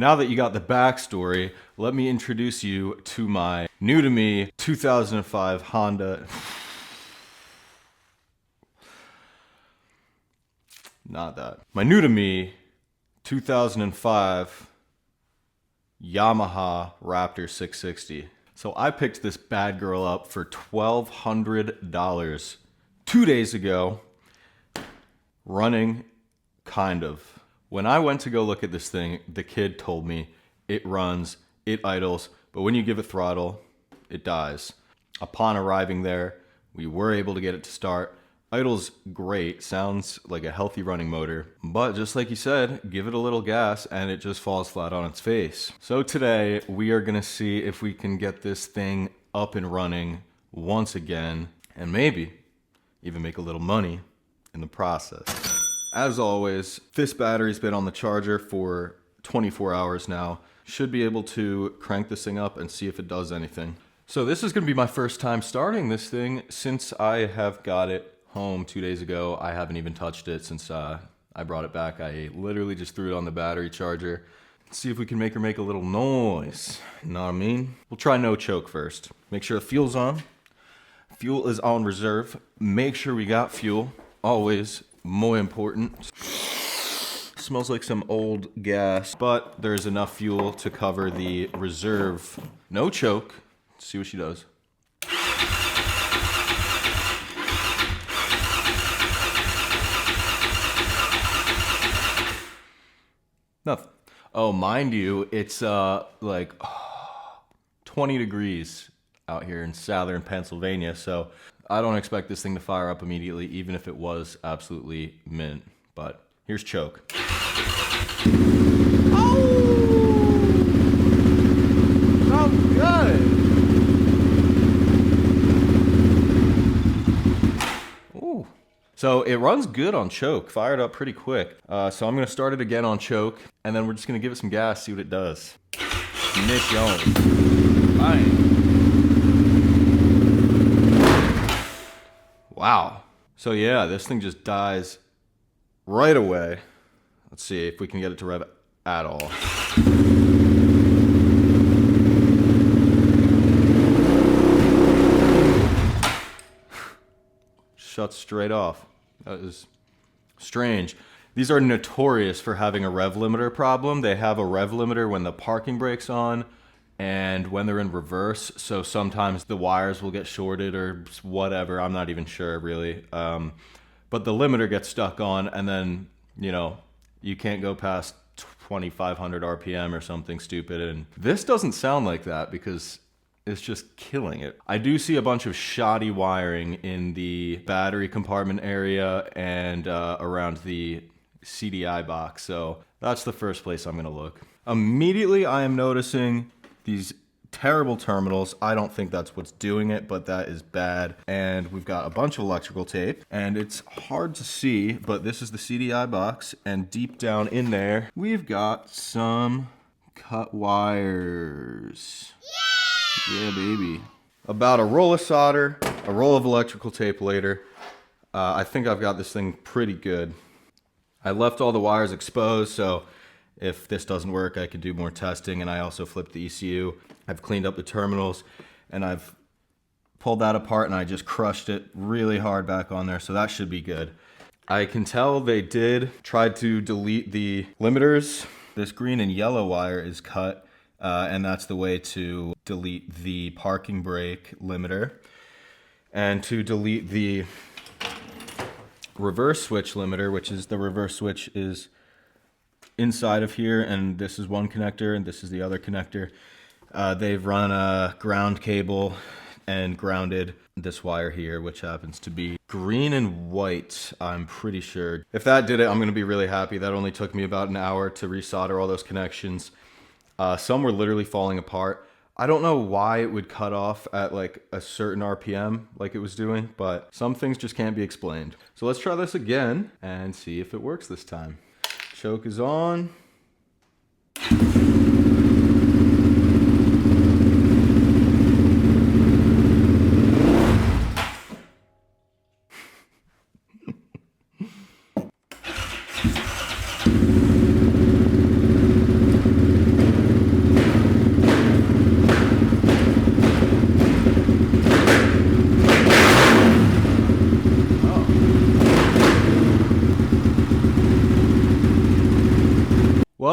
Now that you got the backstory, let me introduce you to my new to me 2005 Honda. Not that. My new to me 2005 Yamaha Raptor 660. So I picked this bad girl up for $1,200 2 days ago, running kind of. When I went to go look at this thing, the kid told me it runs, it idles, but when you give it throttle, it dies. Upon arriving there, we were able to get it to start. Idles great, sounds like a healthy running motor, but just like you said, give it a little gas and it just falls flat on its face. So today we are gonna see if we can get this thing up and running once again and maybe even make a little money in the process. As always, this battery's been on the charger for 24 hours now. Should be able to crank this thing up and see if it does anything. So this is gonna be my first time starting this thing since I have got it home 2 days ago. I haven't even touched it since I brought it back. I literally just threw it on the battery charger. Let's see if we can make her make a little noise. You know what I mean? We'll try no choke first. Make sure the fuel's on. Fuel is on reserve. Make sure we got fuel. Always more important. Smells like some old gas, but there's enough fuel to cover the reserve. No choke. Let's see what she does. Nothing. Oh, mind you, it's like 20 degrees out here in southern Pennsylvania, so I don't expect this thing to fire up immediately, even if it was absolutely mint. But here's choke. Oh! Sounds good! Ooh. So it runs good on choke, fired up pretty quick. So I'm gonna start it again on choke, and then we're just gonna give it some gas, see what it does. Mission. Fine. Wow. So yeah, this thing just dies right away. Let's see if we can get it to rev at all. Shuts straight off. That is strange. These are notorious for having a rev limiter problem. They have a rev limiter when the parking brake's on and when they're in reverse. So sometimes the wires will get shorted or whatever. I'm not even sure really. But the limiter gets stuck on and then, you know, you can't go past 2,500 RPM or something stupid. And this doesn't sound like that because it's just killing it. I do see a bunch of shoddy wiring in the battery compartment area and around the CDI box. So that's the first place I'm gonna look. Immediately I am noticing these terrible terminals. I don't think that's what's doing it, but that is bad. And we've got a bunch of electrical tape and it's hard to see, but this is the CDI box. And deep down in there, we've got some cut wires. Yeah, baby. About a roll of solder, a roll of electrical tape later. I think I've got this thing pretty good. I left all the wires exposed, so if this doesn't work, I could do more testing. And I also flipped the ECU. I've cleaned up the terminals and I've pulled that apart and I just crushed it really hard back on there. So that should be good. I can tell they did try to delete the limiters. This green and yellow wire is cut. And that's the way to delete the parking brake limiter. And to delete the reverse switch limiter, which is the reverse switch is inside of here, and this is one connector, and this is the other connector. They've run a ground cable and grounded this wire here, which happens to be green and white, I'm pretty sure. If that did it, I'm gonna be really happy. That only took me about an hour to resolder all those connections. Some were literally falling apart. I don't know why it would cut off at like a certain RPM like it was doing, but some things just can't be explained. So let's try this again and see if it works this time. Choke is on.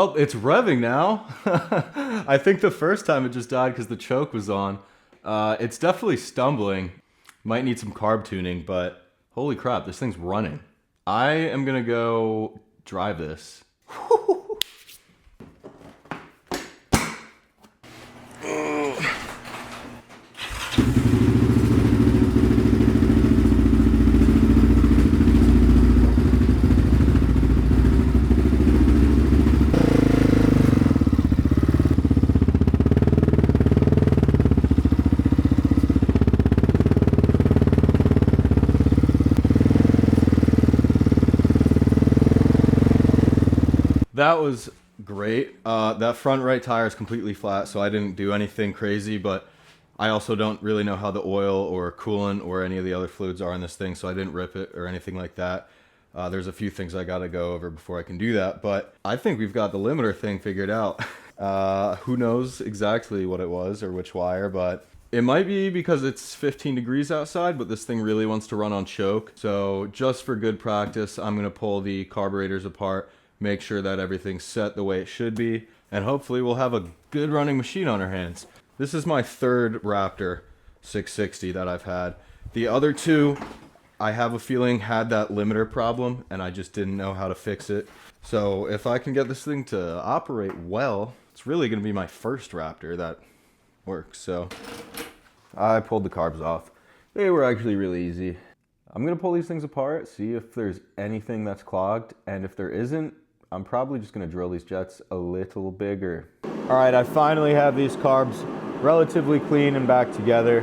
Well, it's revving now. I think the first time it just died because the choke was on. It's definitely stumbling. Might need some carb tuning, but holy crap, this thing's running. I am gonna go drive this. That was great. That front right tire is completely flat, so I didn't do anything crazy, but I also don't really know how the oil or coolant or any of the other fluids are in this thing, so I didn't rip it or anything like that. There's a few things I gotta go over before I can do that, but I think we've got the limiter thing figured out. Who knows exactly what it was or which wire, but it might be because it's 15 degrees outside, but this thing really wants to run on choke. So just for good practice, I'm gonna pull the carburetors apart, make sure that everything's set the way it should be, and hopefully we'll have a good running machine on our hands. This is my third Raptor 660 that I've had. The other two, I have a feeling had that limiter problem, and I just didn't know how to fix it. So if I can get this thing to operate well, it's really gonna be my first Raptor that works. So I pulled the carbs off. They were actually really easy. I'm gonna pull these things apart, see if there's anything that's clogged, and if there isn't, I'm probably just gonna drill these jets a little bigger. All right, I finally have these carbs relatively clean and back together.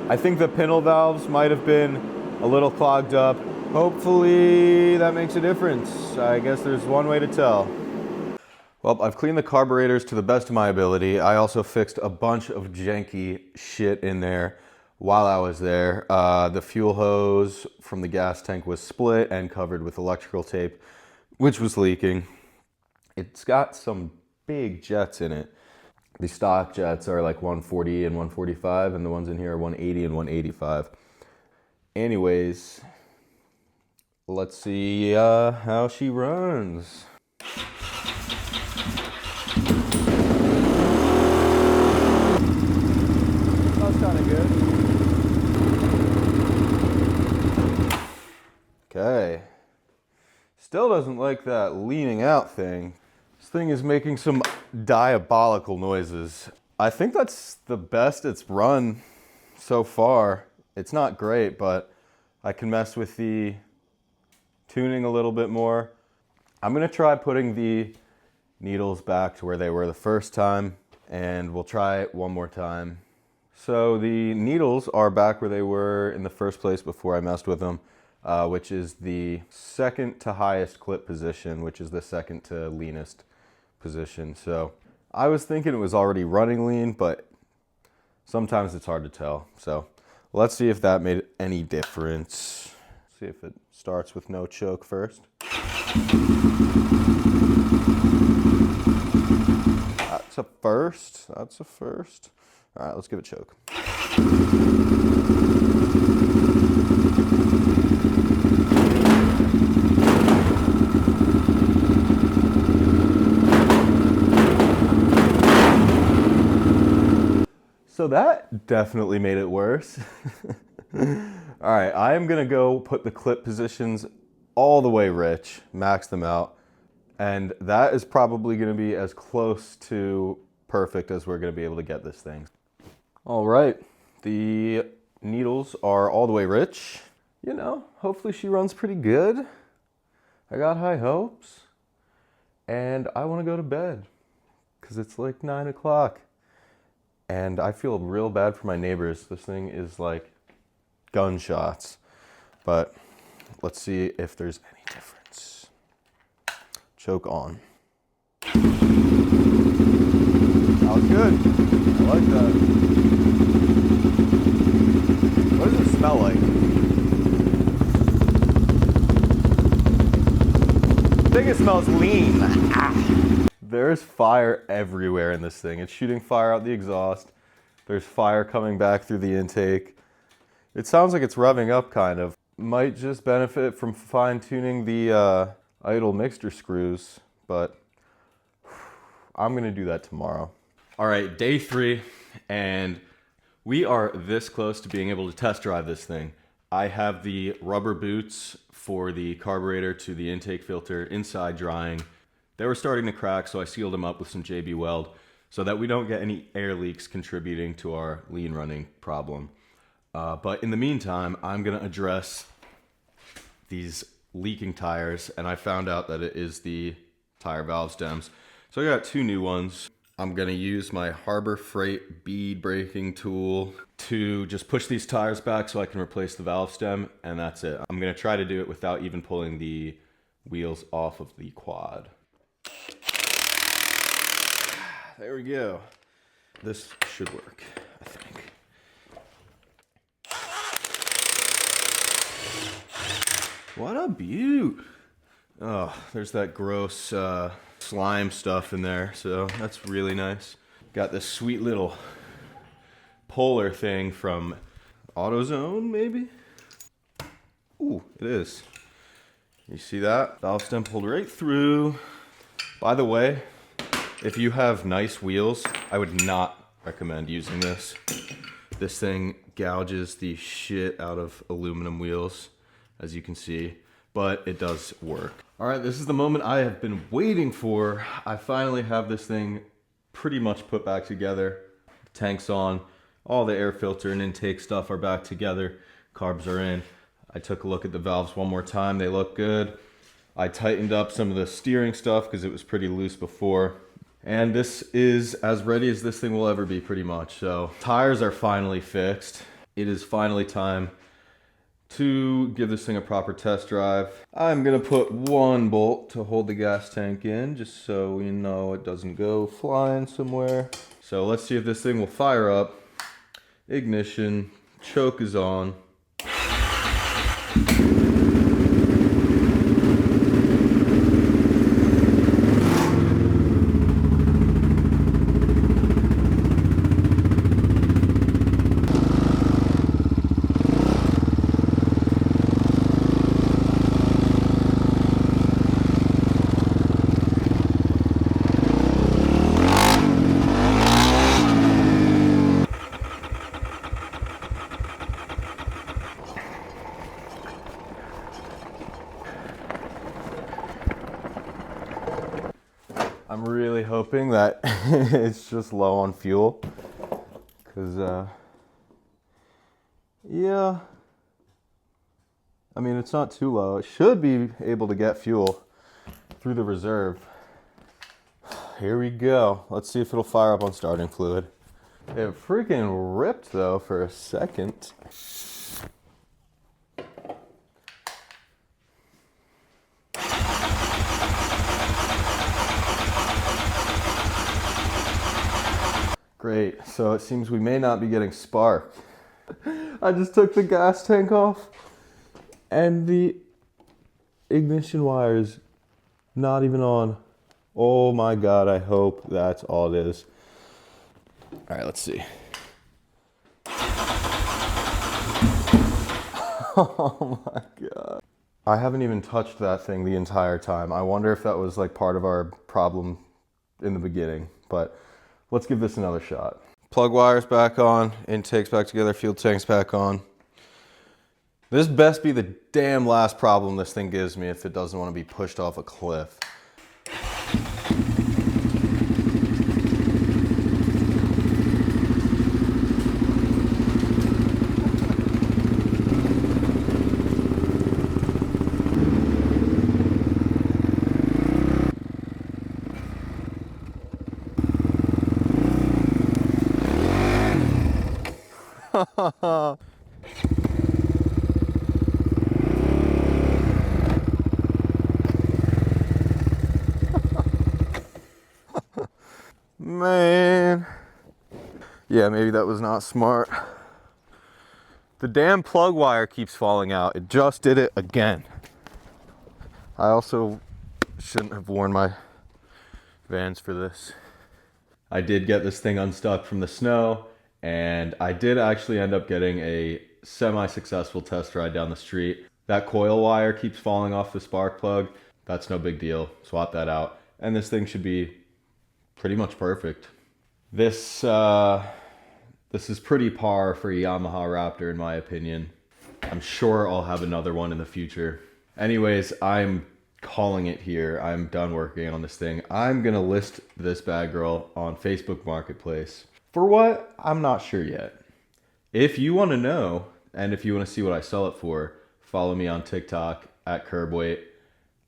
I think the pintle valves might have been a little clogged up. Hopefully that makes a difference. I guess there's one way to tell. Well, I've cleaned the carburetors to the best of my ability. I also fixed a bunch of janky shit in there while I was there. The fuel hose from the gas tank was split and covered with electrical tape, which was leaking. It's got some big jets in it. The stock jets are like 140 and 145, and the ones in here are 180 and 185. Anyways, let's see how she runs. That's kind of good. Okay. Still doesn't like that leaning out thing. This thing is making some diabolical noises. I think that's the best it's run so far. It's not great, but I can mess with the tuning a little bit more. I'm gonna try putting the needles back to where they were the first time, and we'll try it one more time. So the needles are back where they were in the first place before I messed with them. Which is the second to highest clip position, which is the second to leanest position. So I was thinking it was already running lean, but sometimes it's hard to tell. So let's see if that made any difference. See if it starts with no choke first. That's a first. That's a first. All right, let's give it a choke. So that definitely made it worse. All right, I am gonna go put the clip positions all the way rich, max them out, and that is probably gonna be as close to perfect as we're gonna be able to get this thing. All right, the needles are all the way rich. You know, hopefully she runs pretty good. I got high hopes, and I wanna go to bed because it's like 9 o'clock. And I feel real bad for my neighbors. This thing is like gunshots. But let's see if there's any difference. Choke on. That was good. I like that. What does it smell like? I think it smells lean. There's fire everywhere in this thing. It's shooting fire out the exhaust. There's fire coming back through the intake. It sounds like it's revving up kind of. Might just benefit from fine tuning the idle mixture screws, but I'm gonna do that tomorrow. All right, day 3, and we are this close to being able to test drive this thing. I have the rubber boots for the carburetor to the intake filter inside drying. They were starting to crack, so I sealed them up with some JB Weld so that we don't get any air leaks contributing to our lean running problem. But in the meantime, I'm gonna address these leaking tires, and I found out that it is the tire valve stems. So I got 2 new ones. I'm gonna use my Harbor Freight bead breaking tool to just push these tires back so I can replace the valve stem, and that's it. I'm gonna try to do it without even pulling the wheels off of the quad. There we go. This should work, I think. What a beaut. Oh, there's that gross slime stuff in there, so that's really nice. Got this sweet little polar thing from AutoZone, maybe? Ooh, it is. You see that? Valve stem pulled right through. By the way, if you have nice wheels, I would not recommend using this. This thing gouges the shit out of aluminum wheels, as you can see, but it does work. All right, this is the moment I have been waiting for. I finally have this thing pretty much put back together. Tank's on, all the air filter and intake stuff are back together. Carbs are in. I took a look at the valves one more time. They look good. I tightened up some of the steering stuff because it was pretty loose before. And this is as ready as this thing will ever be, pretty much. So tires are finally fixed. It is finally time to give this thing a proper test drive. I'm gonna put 1 bolt to hold the gas tank in, just so we know it doesn't go flying somewhere. So let's see if this thing will fire up. Ignition, choke is on. I'm really hoping that it's just low on fuel, because yeah, I mean, it's not too low. It should be able to get fuel through the reserve. Here we go. Let's see if it'll fire up on starting fluid. It freaking ripped though for a second. Great, so it seems we may not be getting spark. I just took the gas tank off and the ignition wire is not even on. Oh my God, I hope that's all it is. All right, let's see. Oh my God. I haven't even touched that thing the entire time. I wonder if that was like part of our problem in the beginning, but let's give this another shot. Plug wires back on, intakes back together, fuel tanks back on. This best be the damn last problem this thing gives me if it doesn't want to be pushed off a cliff. Man. Yeah, maybe that was not smart. The damn plug wire keeps falling out. It just did it again. I also shouldn't have worn my Vans for this. I did get this thing unstuck from the snow, and I did actually end up getting a semi-successful test ride down the street. That coil wire keeps falling off the spark plug. That's no big deal. Swap that out. And this thing should be pretty much perfect. This is pretty par for a Yamaha Raptor in my opinion. I'm sure I'll have another one in the future. Anyways, I'm calling it here. I'm done working on this thing. I'm gonna list this bad girl on Facebook Marketplace. For what? I'm not sure yet. If you want to know, and if you want to see what I sell it for, follow me on TikTok at Curbweight.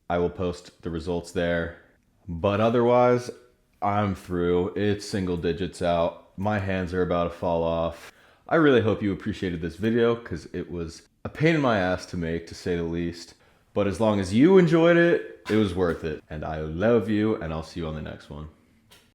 I will post the results there. But otherwise, I'm through. It's single digits out. My hands are about to fall off. I really hope you appreciated this video because it was a pain in my ass to make, to say the least. But as long as you enjoyed it, it was worth it. And I love you, and I'll see you on the next one.